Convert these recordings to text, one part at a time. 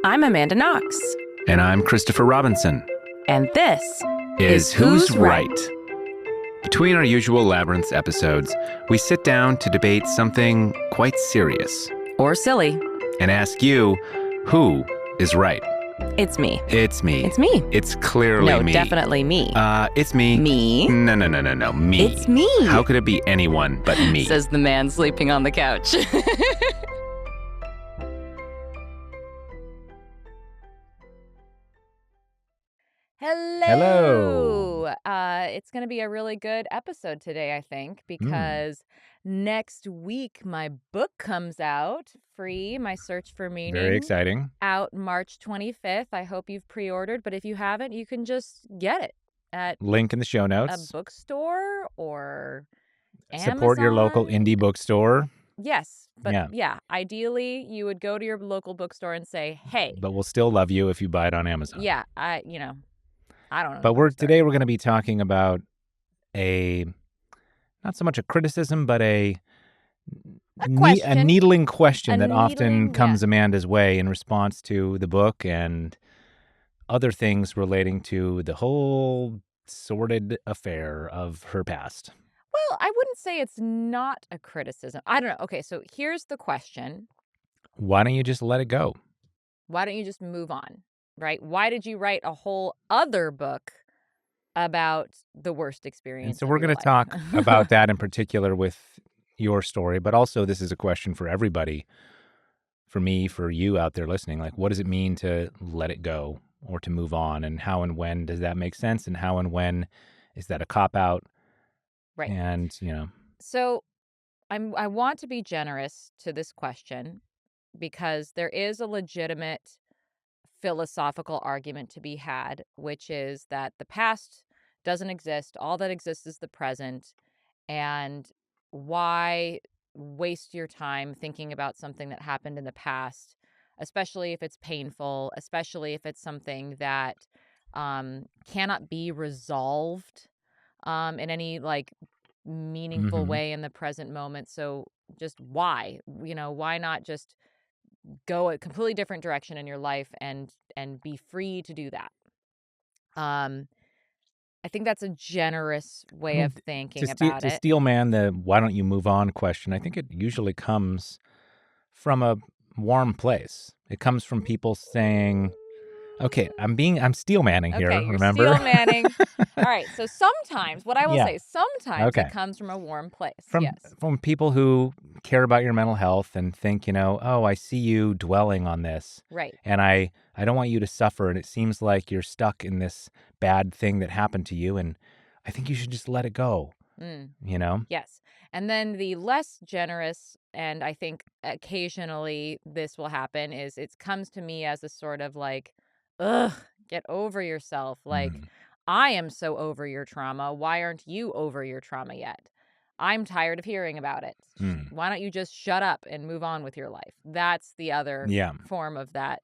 I'm Amanda Knox. And I'm Christopher Robinson. And this is Who's Right? Between our usual Labyrinths episodes, we sit down to debate something quite serious. Or silly. And ask you, who is right? It's me. It's me. It's me. It's clearly me. No, definitely me. It's me. Me? No, me. It's me. How could it be anyone but me? Says the man sleeping on the couch. Hello. It's going to be a really good episode today, I think, because next week my book comes out free, My Search for Meaning. Very exciting. Out March 25th. I hope you've pre-ordered, but if you haven't, you can just get it at link in the show notes. A bookstore or Amazon. Support your local indie bookstore. Yes. But yeah, ideally you would go to your local bookstore and say, hey. But we'll still love you if you buy it on Amazon. Yeah, I don't know. But today we're going to be talking about not so much a criticism, but a needling question that often comes Amanda's way in response to the book and other things relating to the whole sordid affair of her past. Well, I wouldn't say it's not a criticism. I don't know. Okay, so here's the question. Why don't you just let it go? Why don't you just move on? Right? Why did you write a whole other book about the worst experience? And so we're going to talk about that in particular with your story, but also this is a question for everybody, for me, for you out there listening. Like, what does it mean to let it go or to move on? And how and when does that make sense? And how and when is that a cop-out? Right. And, So I want to be generous to this question because there is a legitimate philosophical argument to be had, which is that the past doesn't exist. All that exists is the present. And why waste your time thinking about something that happened in the past, especially if it's painful, especially if it's something that cannot be resolved in any meaningful way in the present moment. So just why? Why not just go a completely different direction in your life and be free to do that? I think that's a generous way of thinking about it. To steelman the why don't you move on question, I think it usually comes from a warm place. It comes from people saying, okay, I'm steelmanning here, remember? Steelmanning. All right, so sometimes, what I will say, sometimes it comes from a warm place. From people who care about your mental health and think, oh, I see you dwelling on this. Right. And I don't want you to suffer, and it seems like you're stuck in this bad thing that happened to you, and I think you should just let it go, Yes. And then the less generous, and I think occasionally this will happen, is it comes to me as a sort of ugh, get over yourself. I am so over your trauma. Why aren't you over your trauma yet? I'm tired of hearing about it. Why don't you just shut up and move on with your life? That's the other form of that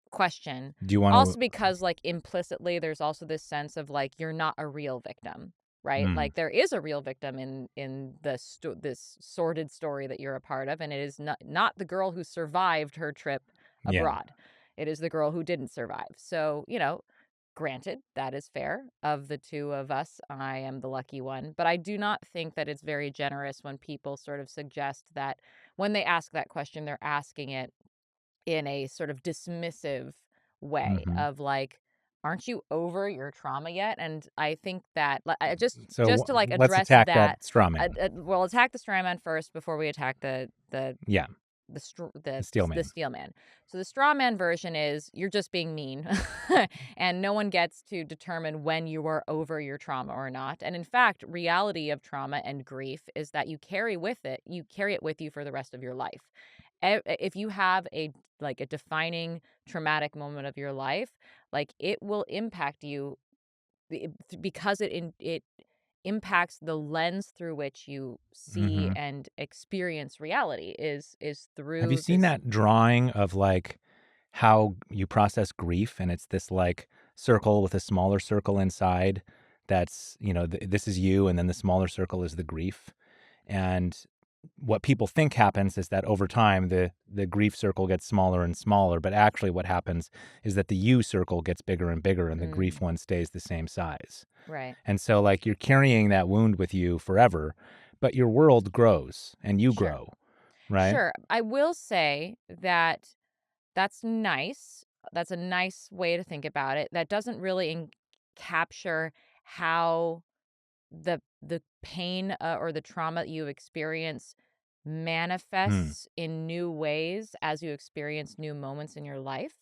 question. Do you want also because implicitly there's also this sense of you're not a real victim, right? There is a real victim in this sordid story that you're a part of, and it is not the girl who survived her trip abroad. It is the girl who didn't survive. So, granted, that is fair. Of the two of us, I am the lucky one. But I do not think that it's very generous when people sort of suggest that when they ask that question, they're asking it in a sort of dismissive way of aren't you over your trauma yet? And I think that just to address let's attack that straw man. We'll attack the straw man first before we attack the steel man. So the straw man version is you're just being mean and no one gets to determine when you are over your trauma or not. And in fact, reality of trauma and grief is that you carry it with you for the rest of your life. If you have a defining traumatic moment of your life, it will impact you because it impacts the lens through which you see and experience reality is through. Have you seen that drawing of how you process grief? And it's this circle with a smaller circle inside that's, this is you. And then the smaller circle is the grief. And what people think happens is that over time the grief circle gets smaller and smaller, but actually what happens is that the you circle gets bigger and bigger and the grief Mm, one stays the same size. right. And so like you're carrying that wound with you forever, but your world grows and you Sure. grow, right? Sure. I will say that that's nice. That's a nice way to think about it. That doesn't really capture how the pain, or the trauma that you experience Hmm. manifests in new ways as you experience new moments in your life.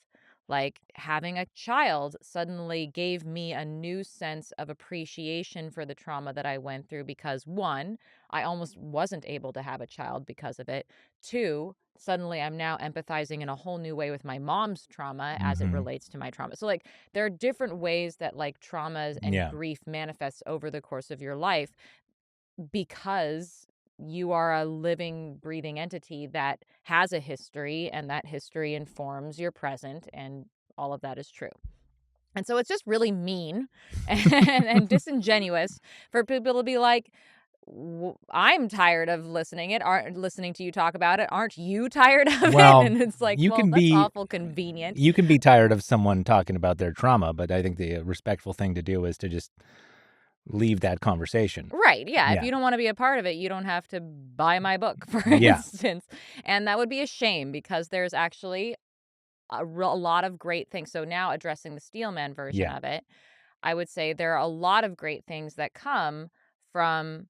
Like having a child suddenly gave me a new sense of appreciation for the trauma that I went through because one, I almost wasn't able to have a child because of it. Two, suddenly I'm now empathizing in a whole new way with my mom's trauma as it Mm-hmm. relates to my trauma. So like there are different ways that like traumas and Yeah. grief manifests over the course of your life because you are a living, breathing entity that has a history, and that history informs your present, and all of that is true. And so it's just really mean and disingenuous for people to be like, I'm tired of listening to you talk about it. Aren't you tired of it? Well, And it's like, you well, can that's be awful convenient. you can be tired of someone talking about their trauma, but I think the respectful thing to do is to just leave that conversation. Right, yeah, if Yeah. you don't wanna be a part of it, you don't have to buy my book, for Yeah. instance, and that would be a shame because there's actually a lot of great things. So now addressing the Steelman version Yeah. of it, I would say there are a lot of great things that come from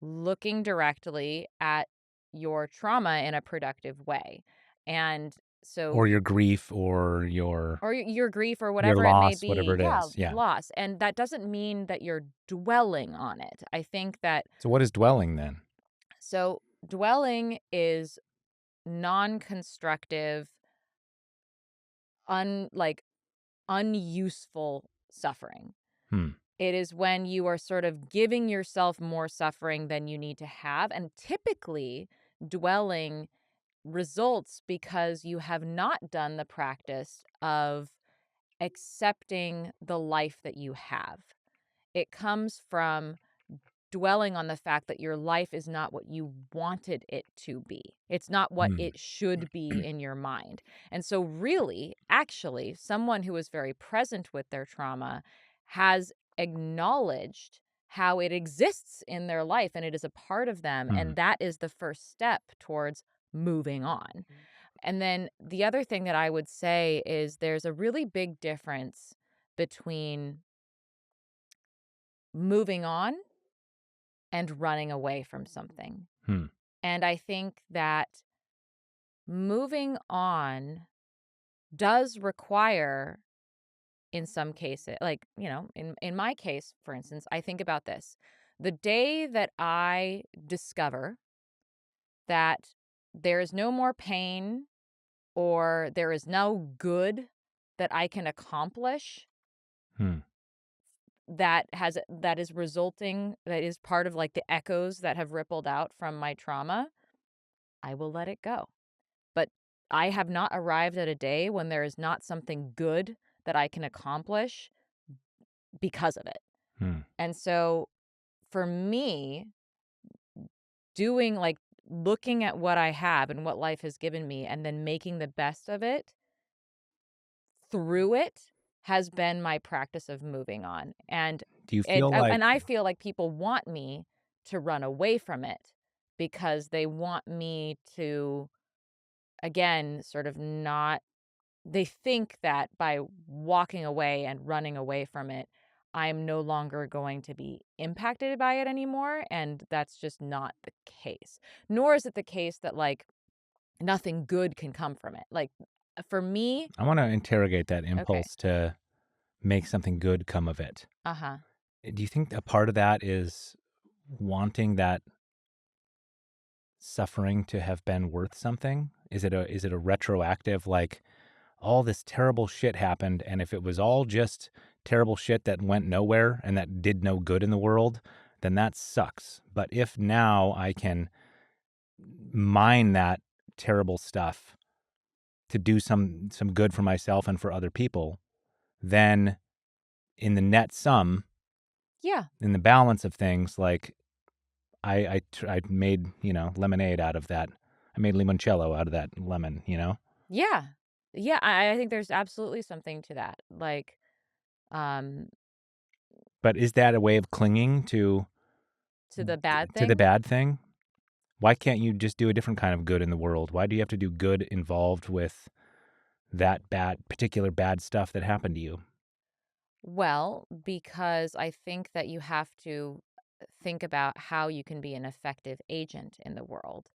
looking directly at your trauma in a productive way, and so Or your grief or your or your grief or your whatever it may loss, whatever be. it Yeah, is. Yeah. loss, and that doesn't mean that you're dwelling on it. I think that So what is dwelling then? so dwelling is non-constructive, like unuseful suffering. Hmm. It is when you are sort of giving yourself more suffering than you need to have, and typically dwelling results because you have not done the practice of accepting the life that you have. It comes from dwelling on the fact that your life is not what you wanted it to be. It's not what Hmm. it should be in your mind. And so, really, actually, someone who is very present with their trauma has acknowledged how it exists in their life and it is a part of them. Hmm. And that is the first step towards moving on. And then the other thing that I would say is there's a really big difference between moving on and running away from something. Hmm. And I think that moving on does require, in some cases, like, in my case, for instance, I think about this. The day that I discover that there is no more pain or there is no good that I can accomplish Hmm. that is part of like the echoes that have rippled out from my trauma, I will let it go. But I have not arrived at a day when there is not something good that I can accomplish because of it. Hmm. And so for me, doing like looking at what I have and what life has given me and then making the best of it through it has been my practice of moving on. And Do you feel and like I feel like people want me to run away from it because they want me to, again, sort of not, they think that by walking away and running away from it, I'm no longer going to be impacted by it anymore, and that's just not the case. Nor is it the case that, like, nothing good can come from it. Like, for me. I want to interrogate that Okay. impulse to make something good come of it. Uh-huh. Do you think a part of that is wanting that suffering to have been worth something? Is it a retroactive like all this terrible shit happened and if it was all just terrible shit that went nowhere and that did no good in the world, then that sucks. But if now I can mine that terrible stuff to do some good for myself and for other people, then in the net sum, Yeah. in the balance of things, like I made, lemonade out of that. I made limoncello out of that lemon, Yeah. Yeah, I think there's absolutely something to that. Like, um, But is that a way of clinging to the bad to the thing. bad thing? Why can't you just do a different kind of good in the world? Why do you have to do good involved with that particular bad stuff that happened to you? Well, because I think that you have to think about how you can be an effective agent in the world.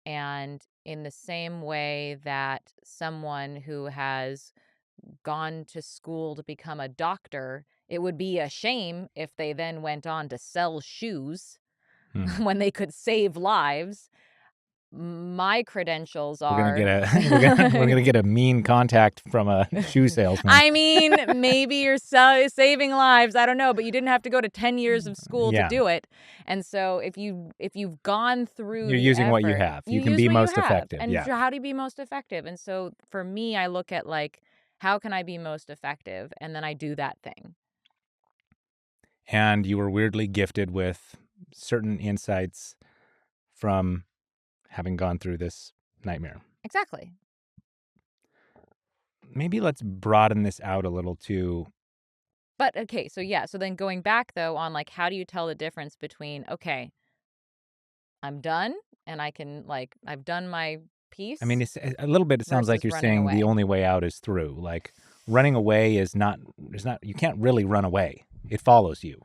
And in the same way that someone who has gone to school to become a doctor, it would be a shame if they then went on to sell shoes Hmm. when they could save lives. My credentials We're gonna get are a we're gonna get a mean contact from a shoe salesman. I mean, maybe you're saving lives, I don't know, but you didn't have to go to 10 years of school to Yeah, do it. And so if you've gone through you're the using what you effort, have. you You can use be what you most have. effective. And Yeah, so how do you be most effective? And so for me, I look at like, how can I be most effective? And then I do that thing. and you were weirdly gifted with certain insights from having gone through this nightmare. Exactly. Maybe let's broaden this out a little to. But okay, so yeah, so then going back though on like how do you tell the difference between okay, I'm done and I can like I've done my I mean, piece it's a little bit. It sounds like versus you're running saying the away. only way out is through. Like running away is not. Is not. You can't really run away. It follows you.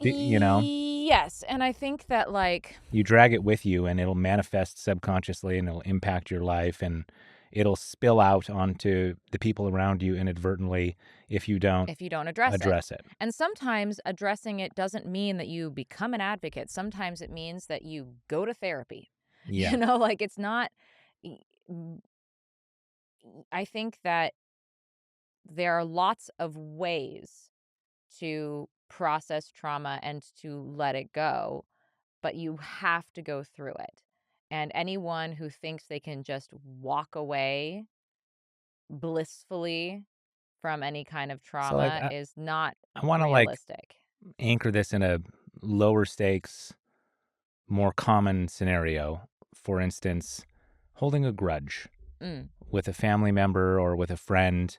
You know. Yes, and I think that like You drag it with you, and it'll manifest subconsciously, and it'll impact your life, and it'll spill out onto the people around you inadvertently if you don't if you don't address it. address it. And sometimes addressing it doesn't mean that you become an advocate. Sometimes it means that you go to therapy. Yeah. Like it's not y- m- I think that there are lots of ways to process trauma and to let it go, but you have to go through it. And anyone who thinks they can just walk away blissfully from any kind of So like trauma is not I want to like realistic. anchor this in a lower stakes, more common scenario. For instance, holding a grudge Mm. with a family member or with a friend.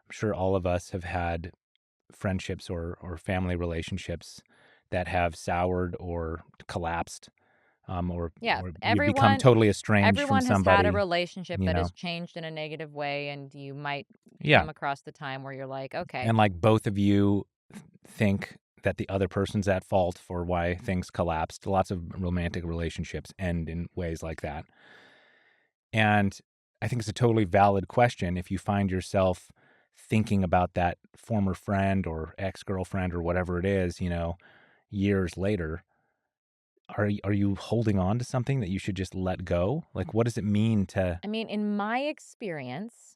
I'm sure all of us have had friendships or family relationships that have soured or collapsed, Yeah, or you become totally estranged from everyone has had a somebody. relationship You that know, has changed in a negative way, and you might yeah, come across the time where you're like, "Okay." and like both of you think that the other person's at fault for why things collapsed. Lots of romantic relationships end in ways like that. And I think it's a totally valid question if you find yourself thinking about that former friend or ex-girlfriend or whatever it is, years later. Are you holding on to something that you should just let go? Like what does it mean to. I mean, in my experience,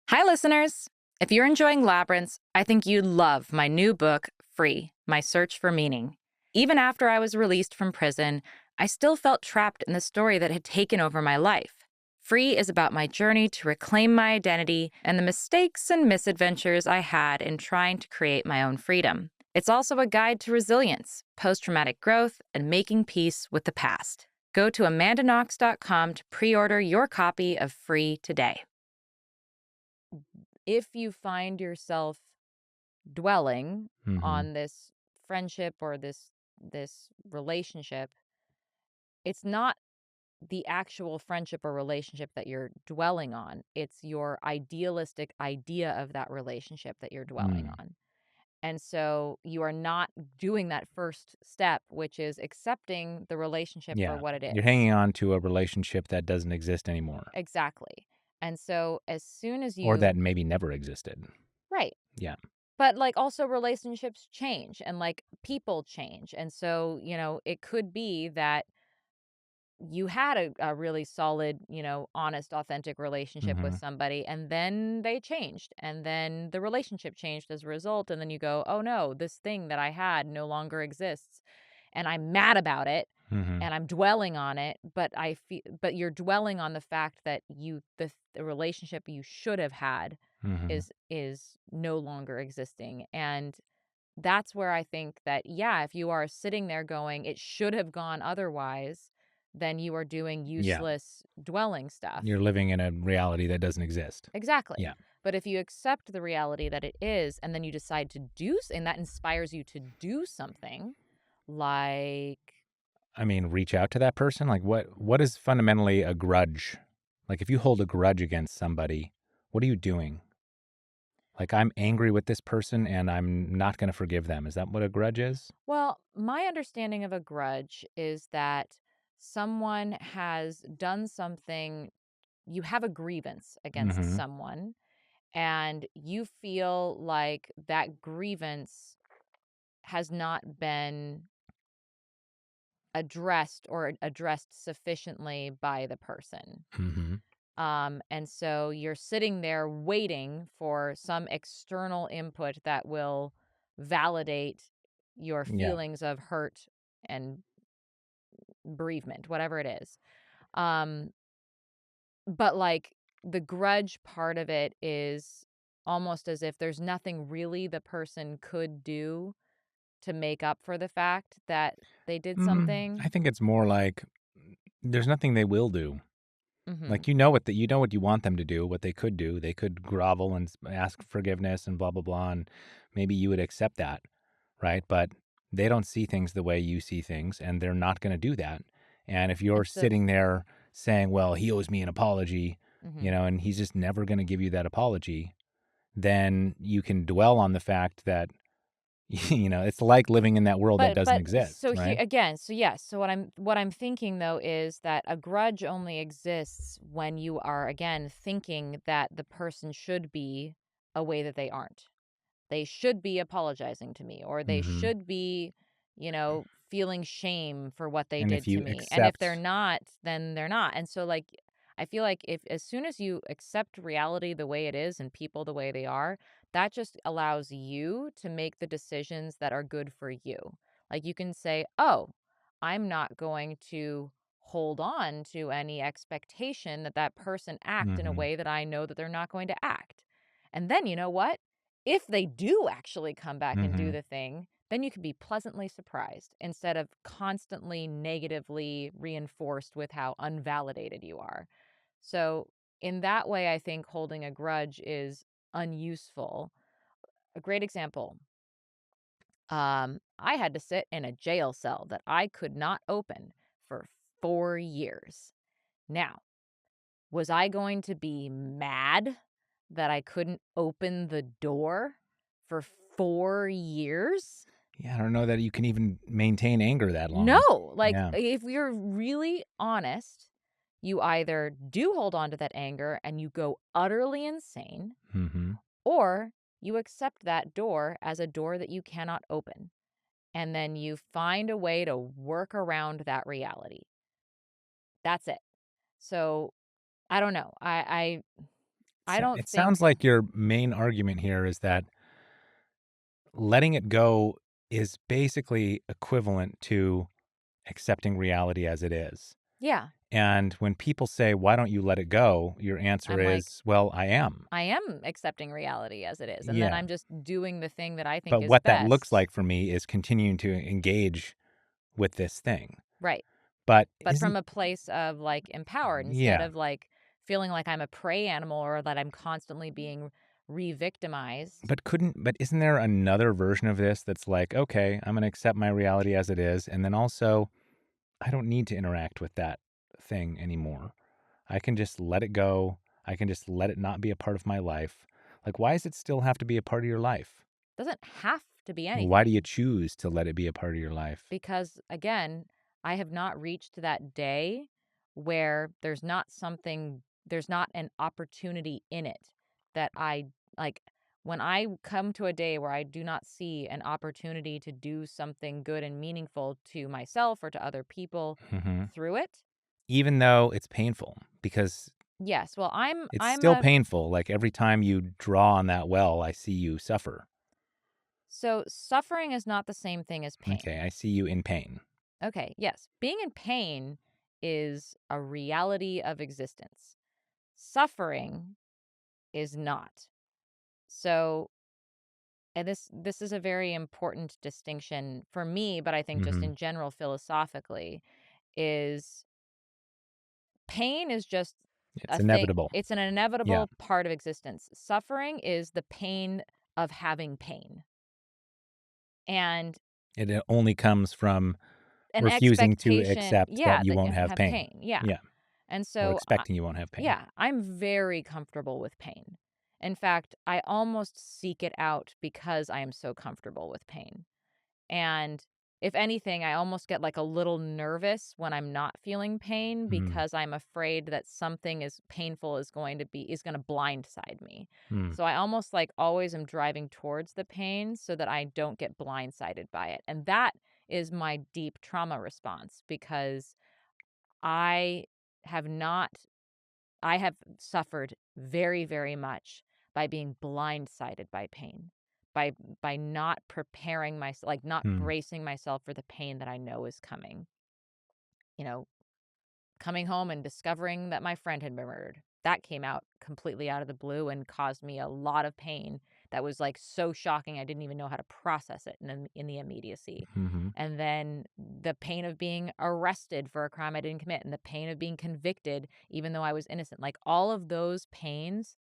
hi, listeners. If you're enjoying Labyrinths, I think you'd love my new book, Free My Search for Meaning. Even after I was released from prison, I still felt trapped in the story that had taken over my life. Free is about my journey to reclaim my identity and the mistakes and misadventures I had in trying to create my own freedom. It's also a guide to resilience, post traumatic growth, and making peace with the past. Go to amandaknox.com to pre order your copy of Free today. If you find yourself dwelling Mhm. on this friendship or this relationship, it's not the actual friendship or relationship that you're dwelling on. It's your idealistic idea of that relationship that you're dwelling Mm. on. And so you are not doing that first step, which is accepting the relationship for Yeah. what it You're is. hanging on to a relationship that doesn't exist anymore Exactly. And so as soon as or that you, maybe never existed. right. Yeah. But like also relationships change and like people change. And so, it could be that you had a really solid, honest, authentic relationship with Mhm. somebody, and then they changed, and then the relationship changed as a result. And then you go, oh no, this thing that I had no longer exists. And I'm mad about it Mhm. and I'm dwelling on it. But but you're dwelling on the fact that the relationship you should have had Mhm. is no longer existing. And that's where I think that, yeah, if you are sitting there going, "It should have gone otherwise," then you are doing Yeah. useless dwelling stuff. You're living in a reality that doesn't exist. Exactly. Yeah. But if you accept the reality that it is, and then you decide to and that inspires you to do something like, I mean, reach out to that person. Like, what is fundamentally a grudge? Like, if you hold a grudge against somebody, what are you doing? Like, I'm angry with this person and I'm not going to forgive them. Is that what a grudge is? well, my understanding of a grudge is that someone has done something, you have a grievance against Mm-hmm. someone, and you feel like that grievance has not been addressed or addressed sufficiently by the person. Mm-hmm. And so you're sitting there waiting for some external input that will validate your Yeah. feelings of hurt and bereavement, whatever it is. Um, but like the grudge part of it is almost as if there's nothing really the person could do to make up for the fact that they did something. I think it's more like there's nothing they will do. Mhm. Like you know what you want them to do, what they could do. They could grovel and ask forgiveness and blah blah blah, and maybe you would accept that, right? But they don't see things the way you see things, and they're not going to do that. And if you're It's the sitting there saying, "Well, he owes me an apology," mhm. and he's just never going to give you that apology, then you can dwell on the fact that it's like living in that world that doesn't But exist, so here right? again, so yes, so what I'm thinking though is that a grudge only exists when you are again thinking that the person should be a way that they aren't. They should be apologizing to me, or they Hmm. should be, feeling shame for what they And if did to you me. And if they're accept, not, then they're not. And so like I feel like if as soon as you accept reality the way it is and people the way they are, that just allows you to make the decisions that are good for you. Like you can say, "Oh, I'm not going to hold on to any expectation that that person act in a hmm way that I know that they're not going to act." And then you know what? If they do actually come back and do hmm the thing, then you can be pleasantly surprised instead of constantly negatively reinforced with how unvalidated you are. So, in that way, I think holding a grudge is unuseful. A great example, I had to sit in a jail cell that I could not open for 4 years. Now, was I going to be mad that I couldn't open the door for 4 years? yeah, I don't know that you can even maintain anger that long. No, like, Yeah. if you're really honest, you either do hold on to that anger and you go utterly insane, hmm or you accept that door as a door that you cannot open, and then you find a way to work around that reality. That's it. So, I don't know. I So don't it sounds think. like your main argument here is that letting it go is basically equivalent to accepting reality as it is. Yeah, And when people say, "Why don't you let it go?" your answer I'm like, is, "Well, I am." I am accepting reality as it is, and then Yeah. I'm just doing the thing that I think But is what that looks best. like for me is continuing to engage with this thing. Right. But But from isn't a place of, like, empowered instead yeah, of, like, feeling like I'm a prey animal or that I'm constantly being re-victimized. but isn't there another version of this that's like, "Okay, I'm going to accept my reality as it is, and then also I don't need to interact with that thing anymore. I can just let it go. I can just let it not be a part of my life." Like, why does it still have to be a part of your life? Doesn't have to be Why do you anything choose to let it be a part of your life? because, again, I have not reached that day where there's not an opportunity in it that I like, when I come to a day where I do not see an opportunity to do something good and meaningful to myself or to other people hmm through it. Even though it's painful, because Yes, well, it's I'm still a painful. Like every time you draw on that well, I see you suffer. so suffering is not the same thing as Okay, pain. I see you in pain. Okay, yes, being in pain is a reality of existence. Suffering is not. So and this is a very important distinction for me, but I think just Mhm. in general philosophically, is pain is just It's a thing. inevitable. It's an Yeah. inevitable part of existence. Suffering is the pain of having pain. And It only comes from an refusing to expectation, accept that yeah, you that you won't have have pain. pain. Yeah. Yeah, And or so, expecting you won't have pain. yeah, I'm very comfortable with pain. In fact, I almost seek it out because I am so comfortable with pain. And if anything, I almost get like a little nervous when I'm not feeling pain Mm, because I'm afraid that something as painful is going to blindside me. mm, So I almost like always am driving towards the pain so that I don't get blindsided by it. And that is my deep trauma response because I have not I have suffered very, very much by being blindsided by pain, by not preparing myself, like not mm, bracing myself for the pain that I know is coming. You know, coming home and discovering that my friend had been murdered. That came out completely out of the blue and caused me a lot of pain that was like so shocking I didn't even know how to process it in the immediacy. mhm, And then the pain of being arrested for a crime I didn't commit and the pain of being convicted even though I was innocent. Like all of those pains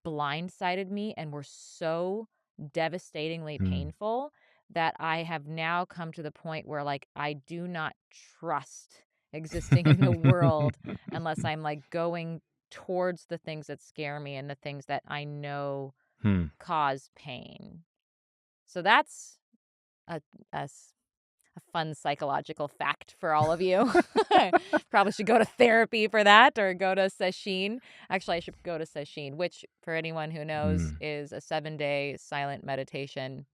blindsided me and were so devastatingly mm. painful that I have now come to the point where like I do not trust existing in the world unless I'm like going towards the things that scare me and the things that I know Hmm. cause pain. So that's a, a s- a fun psychological fact for all of you. Probably should go to therapy for that or go to sesshin. Actually, I should go to sesshin, which for anyone who knows Mm. is a 7-day silent meditation,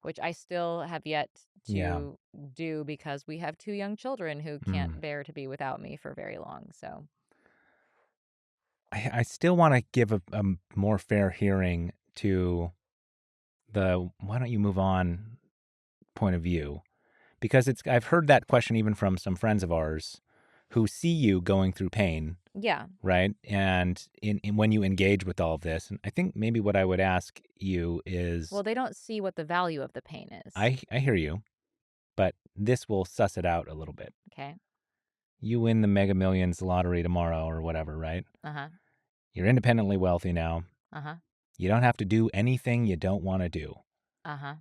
which I still have yet Yeah. to do because we have 2 young children who Mm. can't bear to be without me for very long. So, I still want to give a more fair hearing to the why don't you move on point of view, because I've heard that question even from some friends of ours who see you going through pain, yeah. right? And in when you engage with all of this, and I think maybe what I would ask you Well, is, they don't see what the value of the pain is. I hear you, but this will suss it out a little bit. Okay. You win the Mega Millions lottery tomorrow or whatever, right? Uh-huh. You're independently wealthy now. Uh-huh. You don't have to do anything you don't want to do. Uh-huh.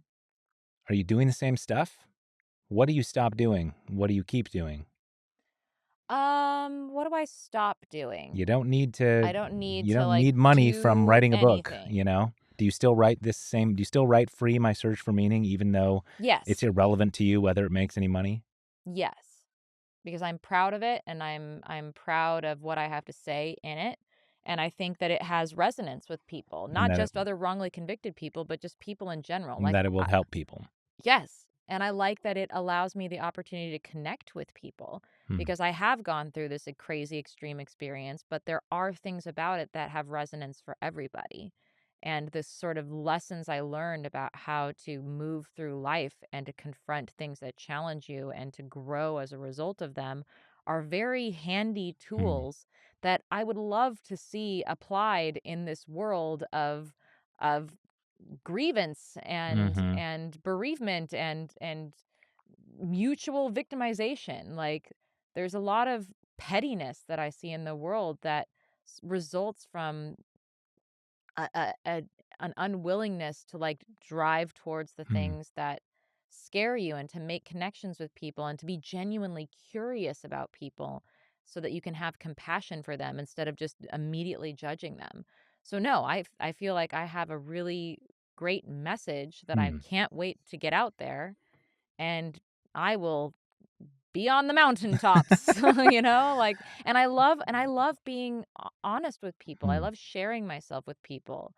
Are you doing the same stuff? What do you stop doing? What do you keep doing? What do I stop doing? You don't need to I don't need you to don't like need money from do writing a book, you anything. know? Do you still write Free My Search for Meaning even though it's Yes. irrelevant to you whether it makes any money? Yes. Because I'm proud of it and I'm proud of what I have to say in it. And I think that it has resonance with people, And not that it just other wrongly convicted people, but just people in general. and Like that it will help people. yes. And I like that it allows me the opportunity to connect with people Hmm. because I have gone through this crazy extreme experience, but there are things about it that have resonance for everybody. And this sort of lessons I learned about how to move through life and to confront things that challenge you and to grow as a result of them are very handy Hmm. tools that I would love to see applied in this world of grievance Mhm. and bereavement and mutual victimization. Like there's a lot of pettiness that I see in the world that results from a an unwillingness to like drive towards the Hmm. things that scare you and to make connections with people and to be genuinely curious about people so that you can have compassion for them instead of just immediately judging them. So no, I feel like I have a really great message that I Hmm. can't wait to get out there and I will be on the mountaintops, like and I love being honest with people. I Hmm. love sharing myself with people.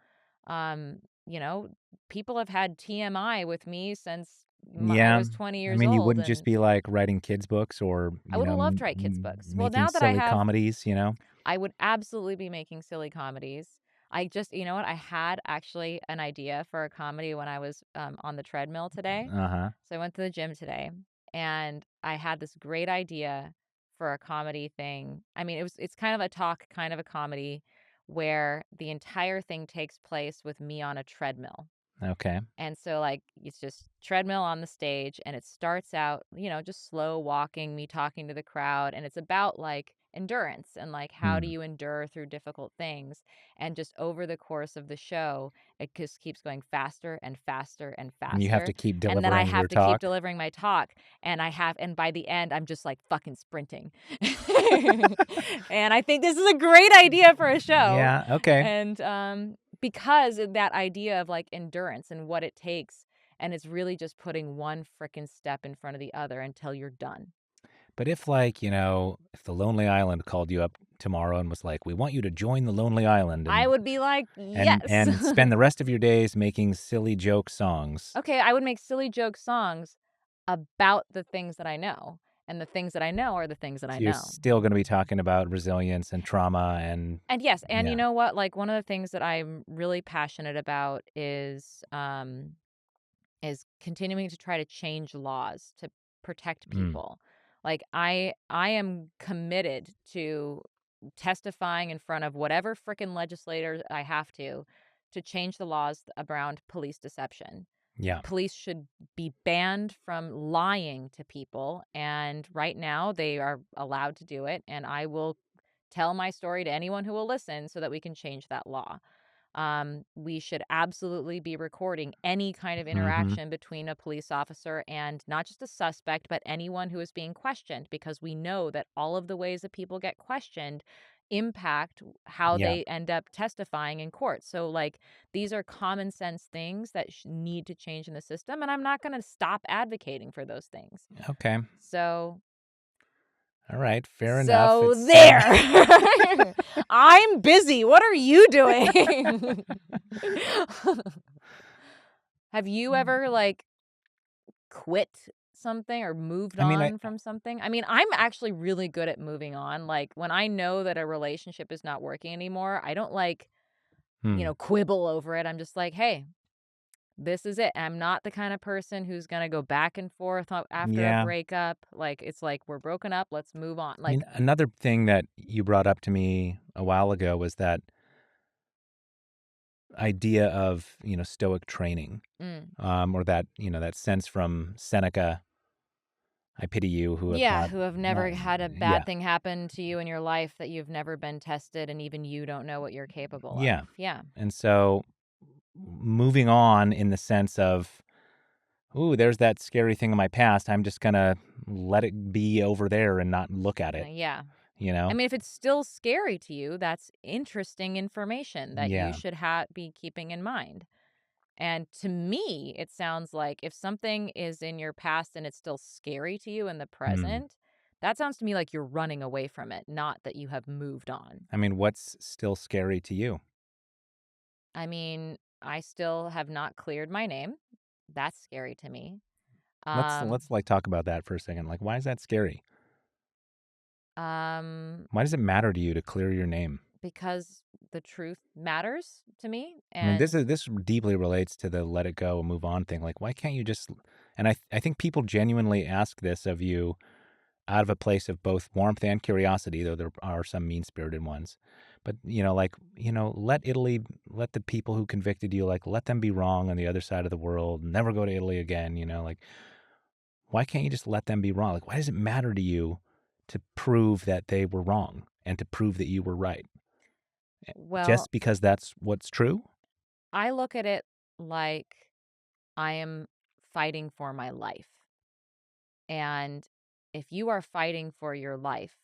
Um, you know, people have had TMI with me since I Yeah. was 20 I years mean, you old wouldn't just and be like writing kids books or, I would have loved to write kids books. Well, making now that I silly have comedies, you know? I would absolutely be making silly comedies. I just, you know what? I had actually an idea for a comedy when I was on the treadmill today. Uh-huh. So I went to the gym today and I had this great idea for a comedy thing. I mean, it's kind of a talk, kind of a comedy where the entire thing takes place with me on a treadmill. Okay. And so, like, it's just treadmill on the stage, and it starts out, just slow walking, me talking to the crowd. And it's about like endurance and like, how do Hmm. you endure through difficult things? And just over the course of the show, it just keeps going faster and faster and And you have to faster. keep And then I delivering have your to keep talk. delivering my talk. And by the end, I'm just like fucking sprinting. And I think this is a great idea for a show. Yeah. Okay. And because of that idea of like endurance and what it takes, and it's really just putting one frickin' step in front of the other until you're done. But if, like, if the Lonely Island called you up tomorrow and was like, "We want you to join the Lonely Island I and would be like, and yes. and spend the rest of your days making silly joke songs." Okay, I would make silly joke songs about the things that I know, and the things that I know are the things that I So you're know. still going to be talking about resilience and trauma And yes, and you yeah. know what? Like, one of the things that I'm really passionate about is continuing to try to change laws to protect Mm. people. Like, I am committed to testifying in front of whatever frickin' legislators I have to change the laws around police deception. Yeah. Police should be banned from lying to people, and right now they are allowed to do it, and I will tell my story to anyone who will listen so that we can change that law. We should absolutely be recording any kind of Mhm. interaction between a police officer and not just a suspect, but anyone who is being questioned, because we know that all of the ways that people get questioned impact how Yeah. they end up testifying in court. So, like, these are common sense things that need to change in the system, and I'm not going to stop advocating for those things. Okay. So, All right. Fair enough. so It's there. I'm busy. What are you doing? Have you ever, like, quit something or moved I mean, on from something? I mean, I'm actually really good at moving on. Like, when I know that a relationship is not working anymore, I don't, like, hmm. quibble over it. I'm just like, "Hey, this is it." I'm not the kind of person who's gonna go back and forth after a Yeah. breakup. Like, it's like, "We're broken up, let's move on." I mean, Like, another thing that you brought up to me a while ago was that idea of, stoic training, mm. or that sense from Seneca, I pity you who have Yeah, not, who have not never had a yeah, bad thing happen to you in your life, that you've never been tested, and even you don't know what you're capable yeah. of. Yeah. And so moving on in the sense of, ooh, there's that scary thing in my past. I'm just going to let it be over there and not look at it, Yeah. you I know? mean, if it's still scary to you, that's interesting information that you Yeah. should be keeping in mind. And to me, it sounds like if something is in your past and it's still scary to you in the Hmm. present, that sounds to me like you're running away from it, not that you have moved on. I mean, what's still scary to you? I mean, I still have not cleared my name. That's scary to me. Um, Let's like talk about that for a second. Like, why is that scary? um, Why does it matter to you to clear your name? because the truth matters to me, I mean, and this deeply relates to the let it go and move on thing. Like, why can't you just? And I think people genuinely ask this of you out of a place of both warmth and curiosity, though there are some mean spirited ones. But like let the people who convicted you, like, let them be wrong on the other side of the world. Never go to Italy again. Like, why can't you just let them be wrong? Like, why does it matter to you to prove that they were wrong and to prove that you were right? well, Just because that's what's true? I look at it like I am fighting for my life. And if you are fighting for your life,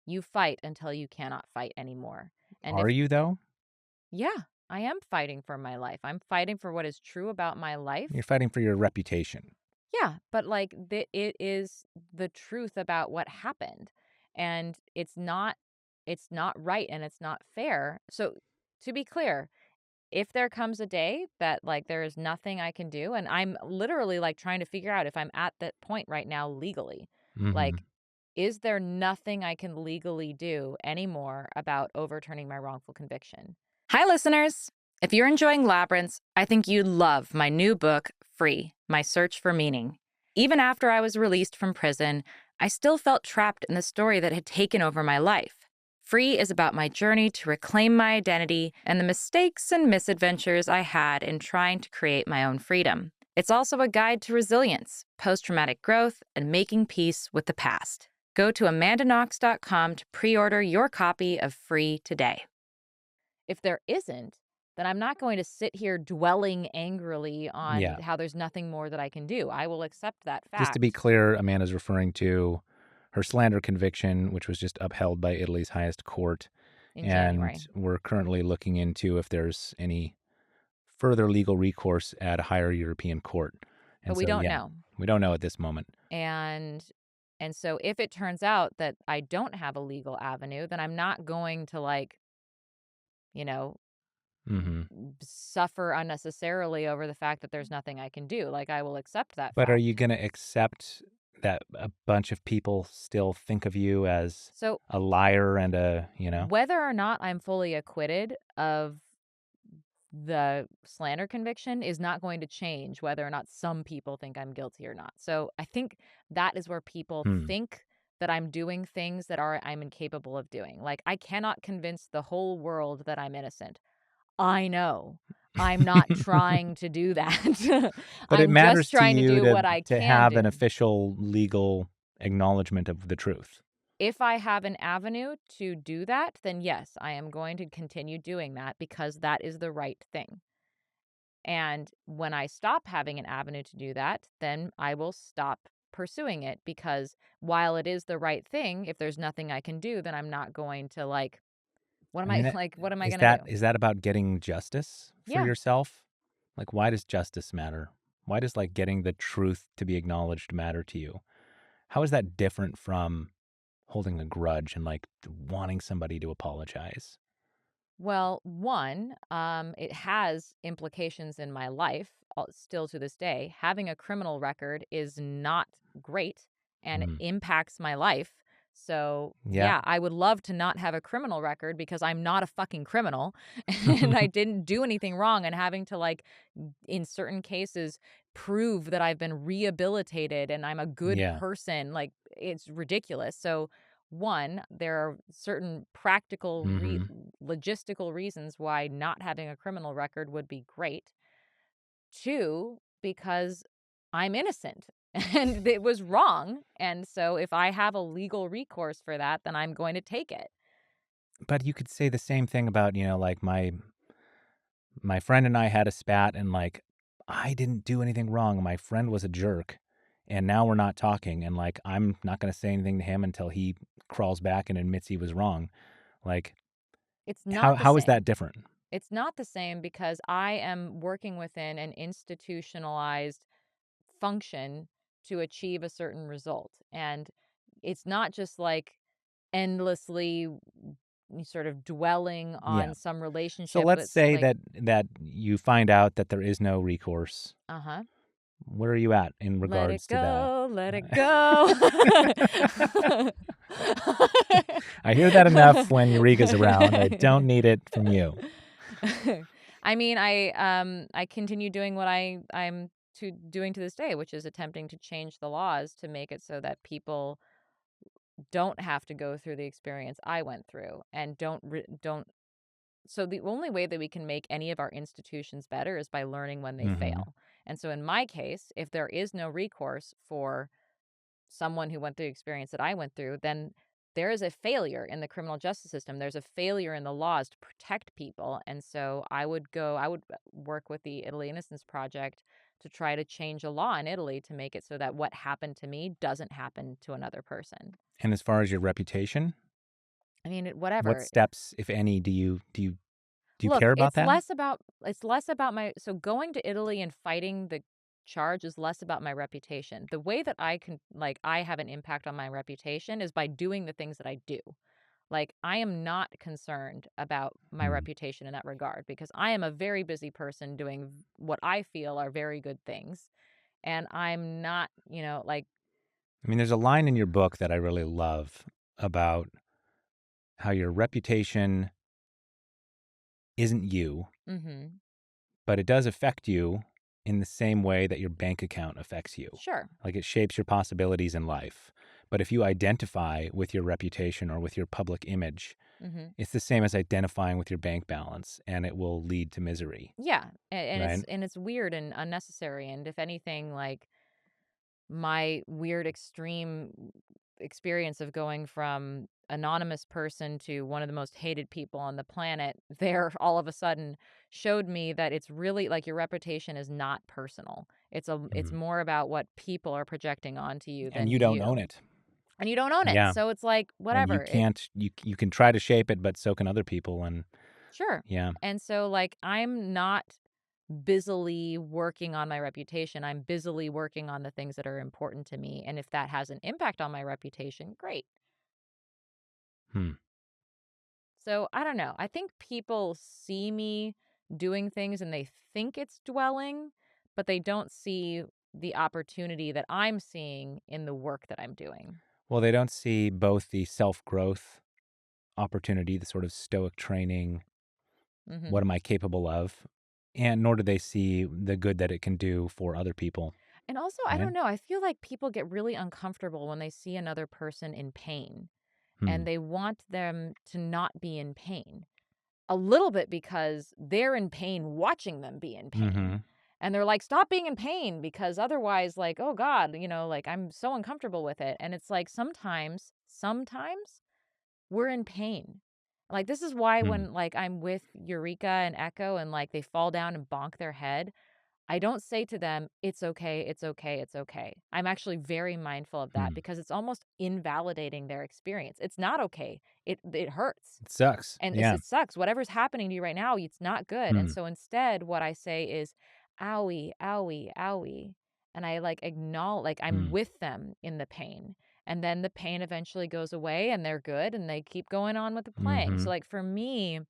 you fight until you cannot fight anymore. And Are if, you though? yeah, I am fighting for my life. I'm fighting for what is true about my You're life. fighting for your reputation. Yeah, but like, it is the truth about what happened. And it's not right, and it's not fair. So, to be clear, if there comes a day that, like, there is nothing I can do, and I'm literally, like, trying to figure out if I'm at that point right now legally, Hmm. like, is there nothing I can legally do anymore about overturning my wrongful conviction? Hi, listeners. If you're enjoying Labyrinths, I think you'd love my new book, Free: My Search for Meaning. Even after I was released from prison, I still felt trapped in the story that had taken over my life. Free is about my journey to reclaim my identity and the mistakes and misadventures I had in trying to create my own freedom. It's also a guide to resilience, post traumatic growth, and making peace with the past. Go to amandaknox.com to pre order your copy of Free today. If there isn't, then I'm not going to sit here dwelling angrily on Yeah. how there's nothing more that I can do. I will accept that Just to be fact clear, Amanda's referring to her slander conviction, which was just upheld by Italy's highest court. in And January. we're currently looking into if there's any further legal recourse at a higher European court. But And we so, don't yeah, know. we don't know at this moment. And so if it turns out that I don't have a legal avenue, then I'm not going to you know, Hmm. suffer unnecessarily over the fact that there's nothing I can do. Like I will accept that But are you fact. going to accept that a bunch of people still think of you as So a liar and a. whether or not I'm fully acquitted of the slander conviction is not going to change whether or not some people think I'm guilty or not. So I think that is where people Hmm. think that I'm doing things that I'm incapable of doing. Like I cannot convince the whole world that I'm innocent. I know. I'm not trying to do that. But it I'm just matters to trying to you do to what I to can have an do. official legal acknowledgement of the truth. If I have an avenue to do that, then yes, I am going to continue doing that because that is the right thing. And when I stop having an avenue to do that, then I will stop pursuing it because while it is the right thing, if there's nothing I can do, then I'm not going to what I am I mean, what am I is going to that do? is that about getting justice for Yeah. yourself? Like, why does justice matter? Why does like getting the truth to be acknowledged matter to you? How is that different from holding a grudge and like wanting somebody to apologize? Well, one, it has implications in my life still to this day. Having a criminal record is not great and it Mm. impacts my life. So, Yeah. yeah, I would love to not have a criminal record because I'm not a fucking criminal and I didn't do anything wrong. And having to, in certain cases, prove that I've been rehabilitated and I'm a good Yeah. person, it's ridiculous. So, one, there are certain practical, Hmm. logistical reasons why not having a criminal record would be great. Two, because I'm innocent and it was wrong. And so if I have a legal recourse for that, then I'm going to take it. But you could say the same thing about, like my friend and I had a spat and like I didn't do anything wrong. My friend was a jerk and now we're not talking and like I'm not going to say anything to him until he crawls back and admits he was wrong. Like It's how not the how is that same. different? It's not the same because I am working within an institutionalized function to achieve a certain result. And it's not just like endlessly sort of dwelling Yeah. on some So relationship let's that's say like, that you find out that there is no recourse. uh-huh. Where are you at in Let it regards to the go, let it go. I hear that enough when Eureka's around. I don't need it from you. I mean, I continue doing what I'm doing to this day, which is attempting to change the laws to make it so that people don't have to go through the experience I went through and don't. So the only way that we can make any of our institutions better is by learning when they Hmm. fail. And so in my case, if there is no recourse for someone who went through the experience that I went through, then there is a failure in the criminal justice system. There's a failure in the laws to protect people. And so I would work with the Italy Innocence Project to try to change a law in Italy to make it so that what happened to me doesn't happen to another person. And as far as your reputation, I mean, what whatever. steps, if any, do you Look, care about that? it's less about my so going to Italy and fighting the charge is less about my reputation. The way that I have an impact on my reputation is by doing the things that I do. Like I am not concerned about my Hmm. reputation in that regard because I am a very busy person doing what I feel are very good things. And I'm not, I mean, there's a line in your book that I really love about how your reputation isn't you, mhm. but it does affect you in the same way that your bank account affects you. Sure. Like it shapes your possibilities in life. But if you identify with your reputation or with your public image, Mhm. It's the same as identifying with your bank balance, and it will lead to misery, Yeah, and right? it's weird and unnecessary, and if anything, like, my weird extreme experience of going from anonymous person to one of the most hated people on the planet there all of a sudden showed me that it's really like your reputation is not personal. It's Mhm. more about what people are projecting onto you And than you don't own you. it. And you don't own it. Yeah, So it's like and you whatever. It can't you can try to shape it, but so can other people, and sure. yeah. And so like I'm not busily working on my reputation. I'm busily working on the things that are important to me. And if that has an impact on my reputation, great. Hmm. So I don't know. I think people see me doing things and they think it's dwelling, but they don't see the opportunity that I'm seeing in the work that I'm doing. Well, they don't see both the self-growth opportunity, the sort of stoic training, Hmm. what am I capable of, and nor do they see the good that it can do for other people, And also, I right? don't know. I feel like people get really uncomfortable when they see another person in pain Hmm. and they want them to not be in pain. A little bit because they're in pain watching them be in pain. Mhm. And they're like, "Stop being in pain," because otherwise, like, "Oh god," like, "I'm so uncomfortable with it." And it's like sometimes we're in pain. Like, this is why Hmm. when, like, I'm with Eureka and Echo and, like, they fall down and bonk their head, I don't say to them, "It's okay, it's okay, it's okay." I'm actually very mindful of that Hmm. because it's almost invalidating their experience. It's not okay. It hurts. It sucks. And Yeah. it sucks. Whatever's happening to you right now, it's not good. And Hmm. so instead, what I say is, "Owie, owie, owie." And I like acknowledge, like I'm Hmm. with them in the pain. And then the pain eventually goes away and they're good and they keep going on with the playing. So, Mhm. like for me,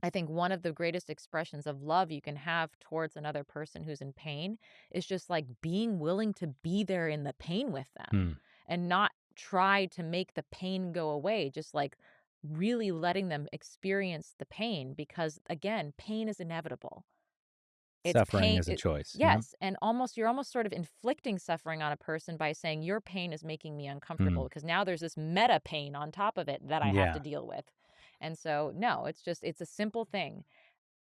I think one of the greatest expressions of love you can have towards another person who's in pain is just like being willing to be there in the pain with them Hmm. and not try to make the pain go away. Just like really letting them experience the pain because, again, pain is inevitable. It's Suffering pain. is a choice. Yeah. Yes. And you're almost sort of inflicting suffering on a person by saying your pain is making me Hmm. uncomfortable because now there's this meta pain on top of it that I have to Yeah. deal with. And so, no, it's a simple thing.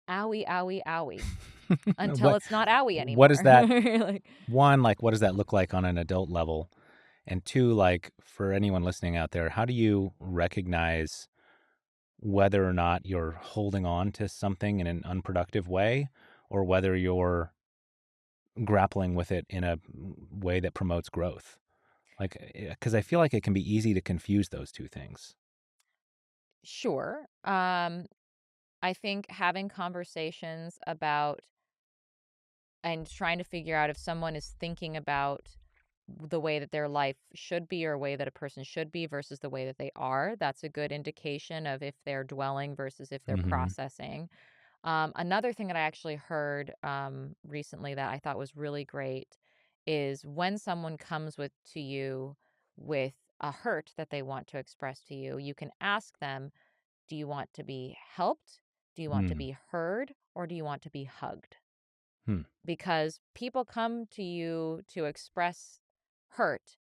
Owie, owie, owie, until What it's not owie what anymore. is that You're like, one, like, what does that look like on an adult level? And two, like, for anyone listening out there, how do you recognize whether or not you're holding on to something in an unproductive way or whether you're grappling with it in a way that promotes growth? Like, because I feel like it can be easy to confuse those two things. sure. I think having conversations about and trying to figure out if someone is thinking about the way that their life should be or a way that a person should be versus the way that they are, that's a good indication of if they're dwelling versus if they're Mhm. processing. Another thing that I actually heard recently that I thought was really great is when someone comes to you with a hurt that they want to express to you, you can ask them, do you want to be helped? Do you want to Mm. be heard? Or do you want to be hugged? Hmm. Because people come to you to express hurt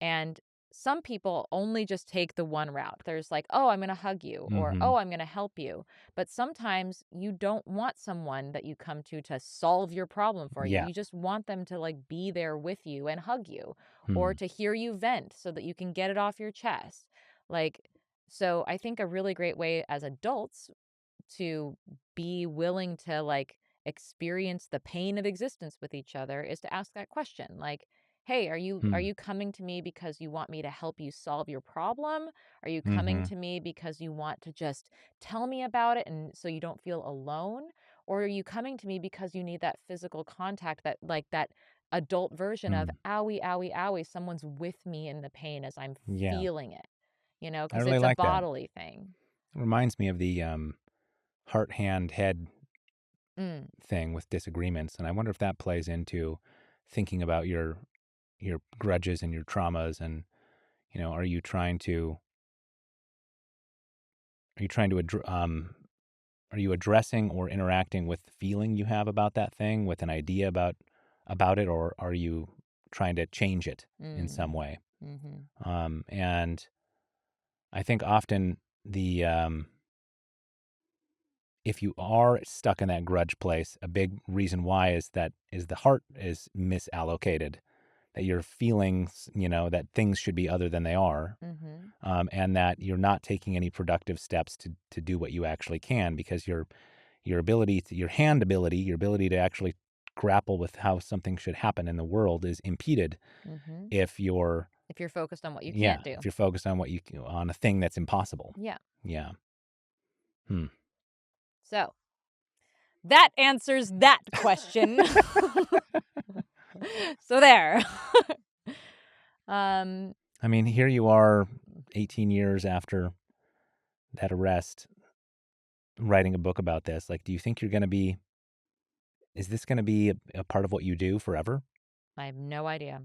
and some people only just take the one route. There's like, "Oh, I'm going to hug you," or "Oh, Mhm. I'm going to help you." But sometimes you don't want someone that you come to solve your problem for you. Yeah. You just want them to like be there with you and hug you or Hmm. to hear you vent so that you can get it off your chest. Like so I think a really great way as adults to be willing to like experience the pain of existence with each other is to ask that question like, hey, are Hmm. you coming to me because you want me to help you solve your problem? Are you coming Mhm. to me because you want to just tell me about it and so you don't feel alone? Or are you coming to me because you need that physical contact, that like that adult version of Hmm. owie, owie, owie, someone's with me in the pain as I'm Yeah. feeling it, I because really it's a like that. bodily thing. It reminds me of the heart, hand, head Mm, thing with disagreements, and I wonder if that plays into thinking about your grudges and your traumas, and are you trying to are you trying to are you addressing or interacting with the feeling you have about that thing, with an idea about it, or are you trying to change it in mm. some way? Mhm. And I think often if you are stuck in that grudge place, a big reason why is the heart is misallocated, that you're feeling, that things should be other than they are, and that you're not taking any productive steps to do what you actually can, because your ability your ability to actually grapple with how something should happen in the world is impeded if you're focused on what you can't do. if you're focused on on a thing that's impossible. Yeah. Yeah. So that answers that question. So there. I mean, here you are 18 years after that arrest, writing a book about this. Like, do you think is this going to be a part of what you do forever? I have no idea.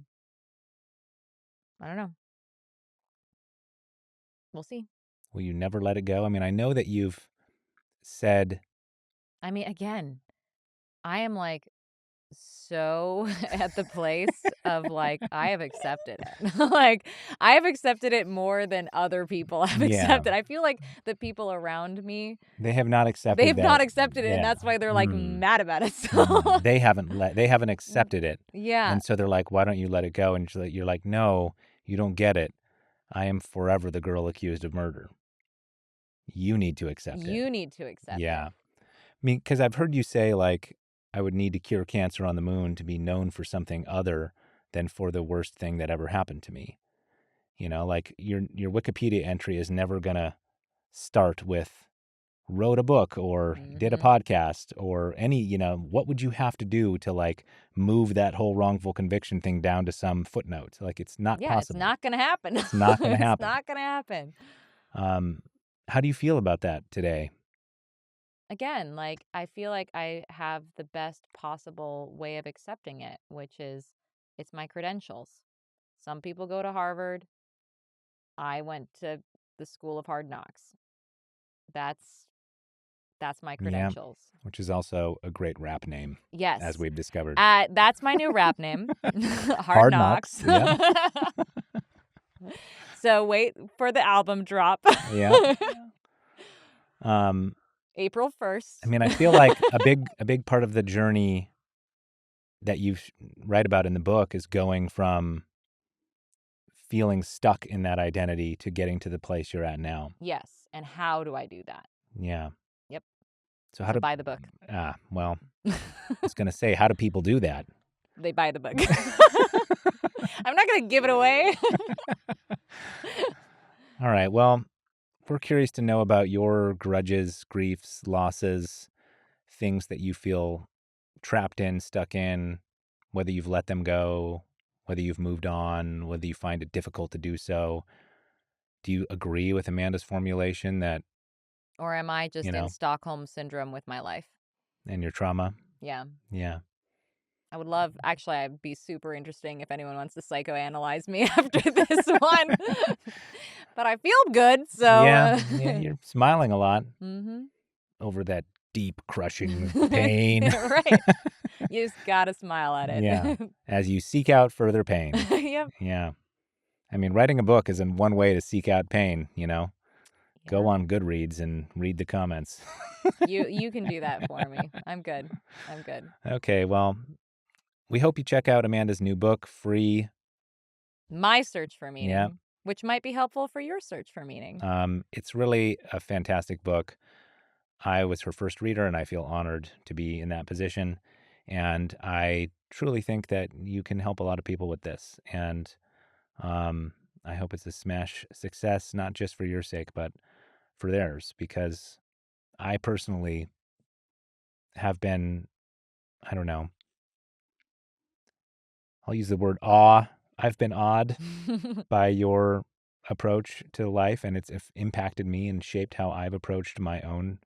I don't know. We'll see. Will you never let it go? I mean, I know that you've said... I mean, again, I am like so at the place of like, I have accepted it. Like, I have accepted it more than other people have accepted. I feel like the people around me, they have not accepted they've not accepted it, and that's why they're like mad about it. So they haven't accepted it. Yeah. And so they're like, why don't you let it go? And you're like, no, you don't get it. I am forever the girl accused of murder. You need to accept it. You need to accept it. Yeah. I mean, because I've heard you say, like, I would need to cure cancer on the moon to be known for something other than for the worst thing that ever happened to me. Like your Wikipedia entry is never going to start with wrote a book or did a podcast or any, what would you have to do to like move that whole wrongful conviction thing down to some footnote? Like, it's not possible. It's not going to happen. It's not going to happen. It's not going to happen. How do you feel about that today? Again, like, I feel like I have the best possible way of accepting it, which is it's my credentials. Some people go to Harvard. I went to the School of Hard Knocks. That's my credentials. Yeah, which is also a great rap name. Yes. As we've discovered. That's my new rap name. Hard Knocks. Yeah. So wait for the album drop. Yeah. April 1st. I mean, I feel like a big part of the journey that you write about in the book is going from feeling stuck in that identity to getting to the place you're at now. Yes. And how do I do that? Yeah. Yep. So how to buy the book? Well, I was going to say, how do people do that? They buy the book. I'm not going to give it away. All right. Well, we're curious to know about your grudges, griefs, losses, things that you feel trapped in, stuck in, whether you've let them go, whether you've moved on, whether you find it difficult to do so. Do you agree with Amanda's formulation that... Or am I just in Stockholm Syndrome with my life? And your trauma? Yeah. Yeah. I would love... Actually, I'd be super interesting if anyone wants to psychoanalyze me after this one. But I feel good, so... Yeah, you're smiling a lot over that deep, crushing pain. Right. You just gotta smile at it. Yeah. As you seek out further pain. Yep. Yeah. I mean, writing a book is one way to seek out pain, Yeah. Go on Goodreads and read the comments. You can do that for me. I'm good. Okay, well, we hope you check out Amanda's new book, Free. My Search for Meaning. Yeah. Which might be helpful for your search for meaning. It's really a fantastic book. I was her first reader, and I feel honored to be in that position. And I truly think that you can help a lot of people with this. And I hope it's a smash success, not just for your sake, but for theirs, because I personally have been, I don't know, I'll use the word awe. I've been awed by your approach to life, and it's impacted me and shaped how I've approached my own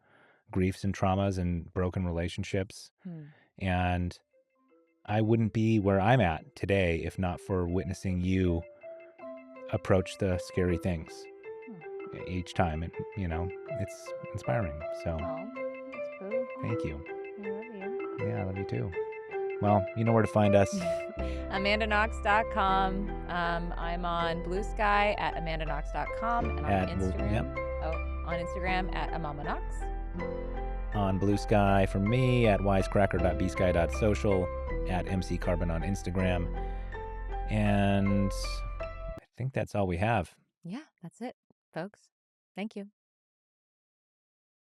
griefs and traumas and broken relationships. And I wouldn't be where I'm at today if not for witnessing you approach the scary things each time. It's inspiring. So that's true. Thank you. I love you. Yeah, I love you too. Well, you know where to find us. AmandaKnox.com. I'm on Bluesky at AmandaKnox.com and on Instagram. Yep. Oh. on Instagram at Amamanox. On Bluesky for me at wisecracker.bsky.social, at mccarbon on Instagram. And I think that's all we have. Yeah, that's it, folks. Thank you.